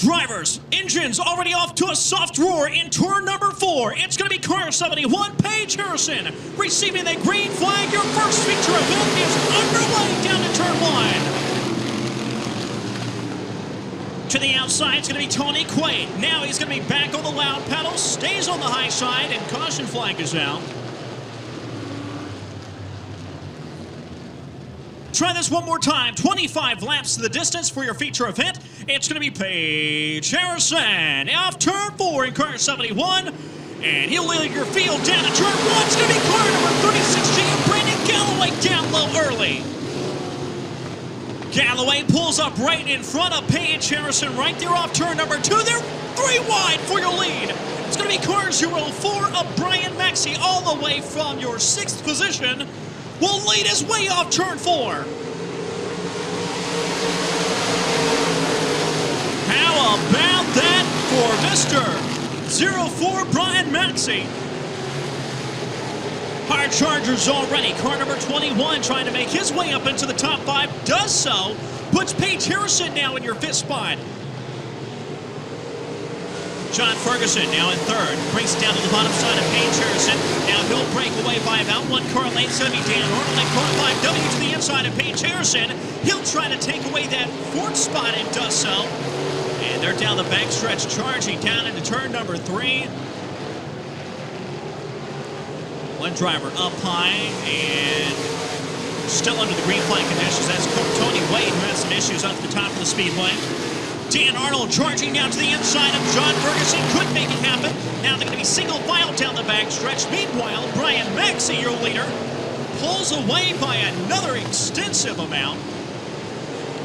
Drivers, engines already off to a soft roar in turn number 4. It's going to be car 71, Paige Harrison, receiving the green flag. Your first feature event is underway down to turn 1. To the outside, it's going to be Tony Quaid. Now he's going to be back on the loud pedal, stays on the high side, and caution flag is out. Try this one more time. 25 laps to the distance for your feature event. It's going to be Paige Harrison off turn 4 in car 71. And he'll lead your field down to turn 1. It's going to be car number 36G and Brandon Galloway down low early. Galloway pulls up right in front of Paige Harrison right there off turn number 2. They're 3 wide for your lead. It's going to be car 04 of Brian Maxey all the way from your 6th position. Will lead his way off turn 4. How about that for Mr. 04 Brian Maxey? Hard Chargers already. Car number 21 trying to make his way up into the top 5. Does so. Puts Paige Harrison now in your 5th spot. John Ferguson now in 3rd. Brings it down to the bottom side of Paige Harrison. Now he'll break away by about 1 car length. It's going to be Dan Arnold in car 5W to the inside of Paige Harrison. He'll try to take away that 4th spot and does so. And they're down the backstretch, charging down into turn number 3. One driver up high and still under the green flag conditions. That's Tony Wade, who has some issues up at the top of the speedway. Dan Arnold charging down to the inside of John Ferguson. Could make it happen. Now they're going to be single file down the backstretch. Meanwhile, Brian Maxey, your leader, pulls away by another extensive amount.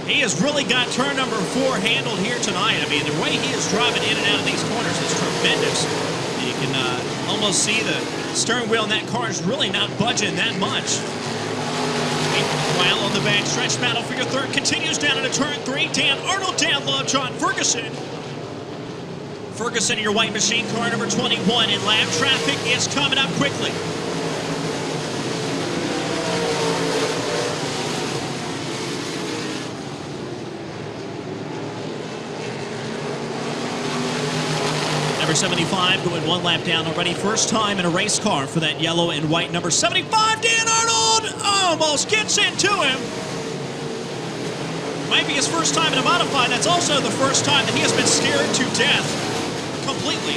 He has really got turn number 4 handled here tonight. I mean, the way he is driving in and out of these corners is tremendous. You can almost see the steering wheel in that car is really not budging that much. Meanwhile, on the backstretch, battle for your 3rd continues down into turn 3. Dan Arnold down low, John Ferguson. Ferguson in your white machine car number 21 in lap traffic is coming up quickly. Number 75 going 1 lap down already. First time in a race car for that yellow and white number 75. Dan Arnold almost gets into him. Might be his first time in a modified. That's also the first time that he has been scared to death completely.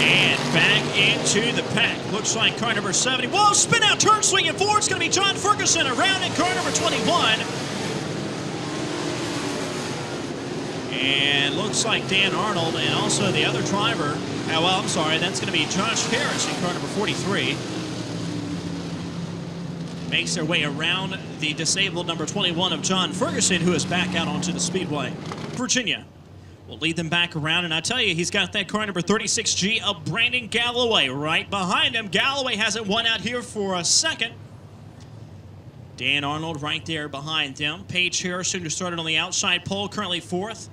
And back into the pack. Looks like car number 70. Whoa, spin out, turn swinging forward. It's going to be John Ferguson around in car number 21. And looks like Dan Arnold and also the other driver. Well, I'm sorry, that's going to be Josh Harris in car number 43. Makes their way around the disabled number 21 of John Ferguson, who is back out onto the speedway. Virginia will lead them back around, and I tell you, he's got that car number 36G of Brandon Galloway right behind him. Galloway hasn't won out here for a second. Dan Arnold right there behind them. Paige Harrison, who started on the outside pole, currently 4th.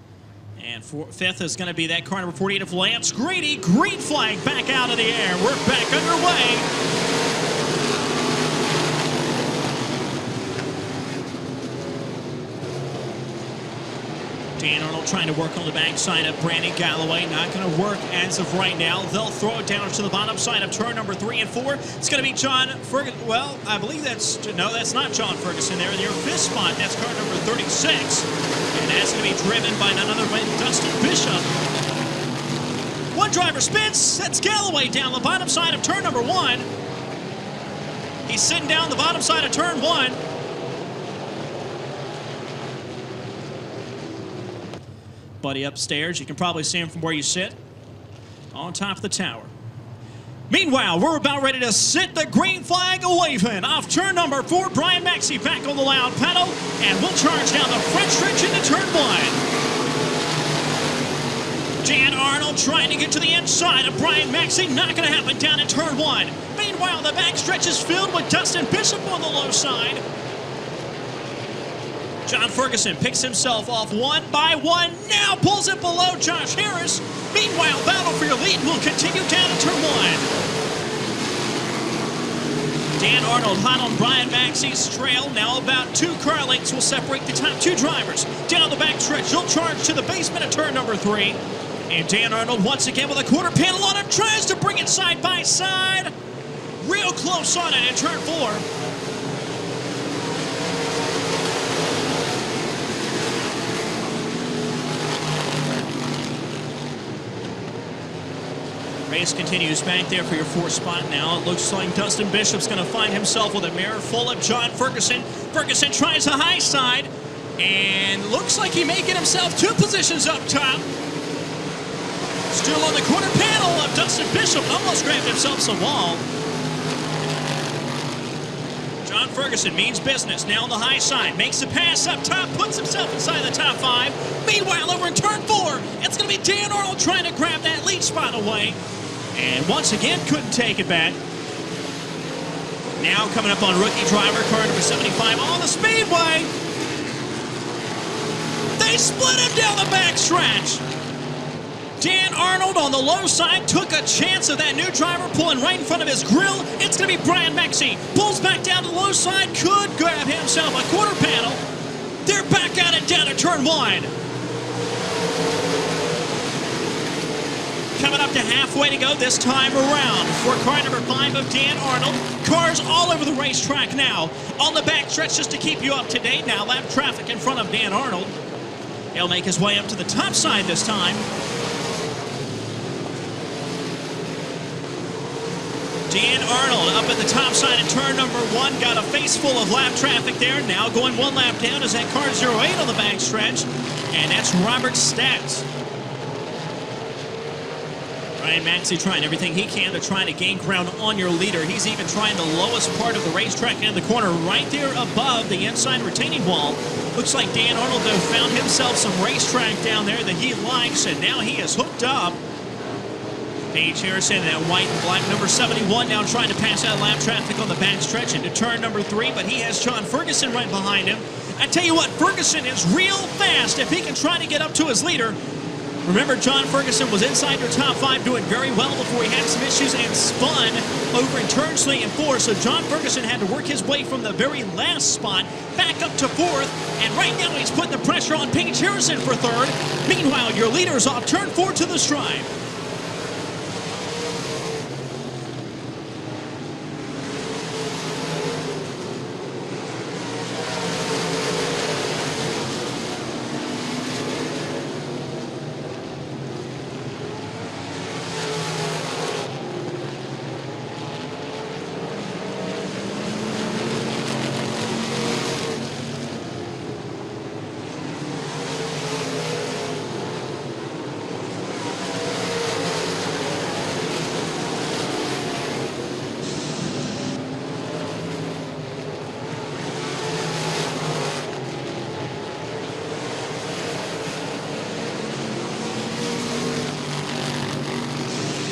And 5th is going to be that car number 48 of Lance Grady. Green flag back out of the air. We're back underway. Dan Arnold trying to work on the backside of Brandon Galloway. Not going to work as of right now. They'll throw it down to the bottom side of turn number 3 and 4. It's going to be John Ferguson. Well, I believe that's not John Ferguson there. In your 5th spot, that's car number 36. And that's going to be driven by none other than Dustin Bishop. One driver spins. That's Galloway down the bottom side of turn number 1. He's sitting down the bottom side of turn 1. Buddy upstairs. You can probably see him from where you sit on top of the tower. Meanwhile, we're about ready to sit the green flag waving off turn number 4. Brian Maxey back on the loud pedal, and we'll charge down the front stretch into turn 1. Dan Arnold trying to get to the inside of Brian Maxey. Not going to happen down in turn 1. Meanwhile, the backstretch is filled with Dustin Bishop on the low side. John Ferguson picks himself off 1 by 1. Now pulls it below Josh Harris. Meanwhile, battle for your lead will continue down to turn 1. Dan Arnold hot on Brian Maxey's trail. Now about 2 car lengths will separate the top 2 drivers. Down the backstretch, he'll charge to the basement at turn number 3. And Dan Arnold once again with a quarter panel on him, tries to bring it side by side. Real close on it in turn 4. Race continues back there for your 4th spot now. It looks like Dustin Bishop's going to find himself with a mirror full of John Ferguson. Ferguson tries the high side, and looks like he may get himself 2 positions up top. Still on the quarter panel of Dustin Bishop, almost grabbed himself some wall. John Ferguson means business now on the high side. Makes a pass up top, puts himself inside the top 5. Meanwhile, over in turn 4, it's going to be Dan Arnold trying to grab that lead spot away. And once again, couldn't take it back. Now coming up on rookie driver, car number 75 on the speedway. They split him down the backstretch. Dan Arnold on the low side took a chance of that new driver pulling right in front of his grill. It's going to be Brian Maxey. Pulls back down to the low side, could grab himself a quarter panel. They're back at it down to turn 1. Coming up to halfway to go this time around for car number 5 of Dan Arnold. Cars all over the racetrack now. On the backstretch just to keep you up to date. Now lap traffic in front of Dan Arnold. He'll make his way up to the top side this time. Dan Arnold up at the top side in turn number 1. Got a face full of lap traffic there. Now going 1 lap down is that car 08 on the backstretch. And that's Robert Stats. Brian Maxey trying everything he can to try to gain ground on your leader. He's even trying the lowest part of the racetrack in the corner right there above the inside retaining wall. Looks like Dan Arnold, though, found himself some racetrack down there that he likes, and now he is hooked up. Paige Harrison, that white and black number 71, now trying to pass out lap traffic on the backstretch into turn number 3, but he has John Ferguson right behind him. I tell you what, Ferguson is real fast if he can try to get up to his leader. Remember, John Ferguson was inside your top 5 doing very well before he had some issues and spun over in turns 3 and 4. So John Ferguson had to work his way from the very last spot back up to 4th. And right now he's putting the pressure on Paige Harrison for 3rd. Meanwhile, your leader's off turn 4 to the stripe.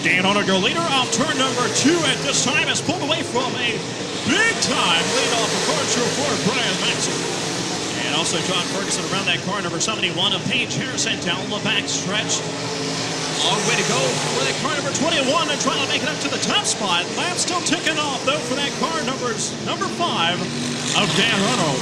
Dan Arnold, your leader, off turn number 2 at this time, has pulled away from a big-time lead off of car 204, Brian Maxey. And also John Ferguson around that car number 71 of Paige Harrison down the backstretch. Long way to go for that car number 21 and trying to make it up to the top spot. Lap still ticking off, though, for that car number 5 of Dan Arnold.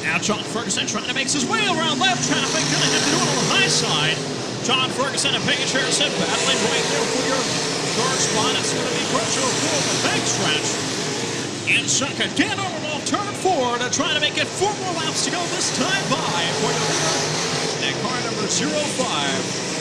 Now John Ferguson trying to make his way around lap traffic. Gonna have to do it on the high side. John Ferguson and Paige Harrison battling right there for your third spot. It's going to be pressure for the backstretch. In second, Dan Arnold off turn 4 to try to make it 4 more laps to go this time by for your leader at car number 05.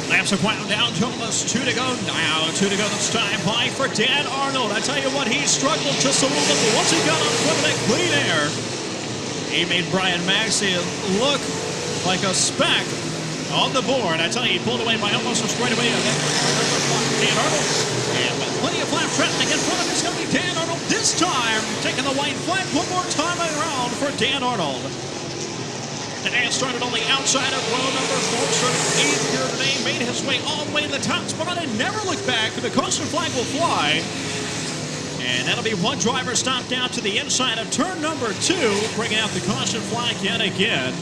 Laps are wound down to almost 2 to go now. 2 to go this time by for Dan Arnold. I tell you what, he struggled just a little bit, but once he got on foot of that clean air, he made Brian Maxey look like a speck on the board. I tell you, he pulled away by almost a straightaway. Dan Arnold. And with plenty of lap traffic in front of him, it's going to be Dan Arnold this time, taking the white flag one more time around for Dan Arnold. Dan started on the outside of row number 4, started 8th here today, made his way all the way to the top spot and never looked back. The caution flag will fly. And that'll be one driver stopped out to the inside of turn number 2, bringing out the caution flag yet again.